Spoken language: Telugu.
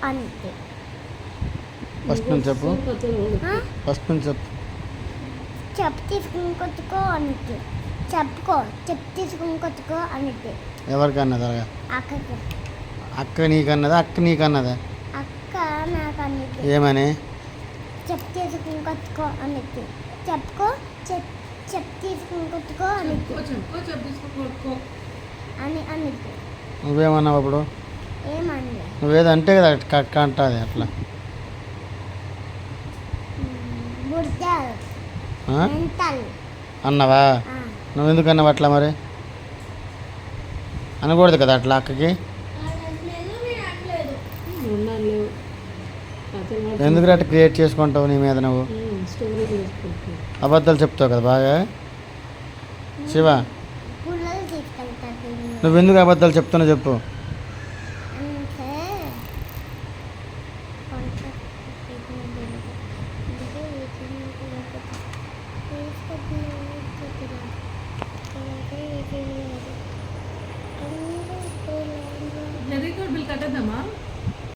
అంతే. ఫస్ట్ నుంచి చెప్పు. ఫస్ట్ నుంచి చెప్పు. చెప్పు తీసుకుని కొట్టుకో అంతే. చెప్పుకో చెప్పు తీసుకుని కొట్టుకో అంతే. ఎవరికన్నదా? అక్కకి. అక్క నీకన్నదా? అక్క నీకన్నదా? అక్క నాకు అంతే. ఏమని? చెప్పు తీసుకుని కొట్టుకో అంతే. చెప్పుకో చెప్పు తీసుకుని కొట్టుకో అంతే అని అంతే. నువ్వేమన్నావు అప్పుడు? ఏమంది? నువ్వేదో అంటే కదా కక్క అంటుంది అట్లా. బుర్జాలు ఆ? మెంటల్. అన్నావా? నువ్వు ఎందుకు అన్నావు అట్లా మరి? అనకూడదు కదా అట్లా అక్కకి. ఎందుకు అట్లా క్రియేట్ చేసుకుంటావు నీ మీద నువ్వు? అబద్ధాలు చెప్తావు కదా బాగా. శివ, పుల్లలు తీసుకెళ్తారు. నువ్వెందుకు అబద్ధాలు చెప్తున్నావు చెప్పు. అంటే బిల్ కట్టేద్దామా?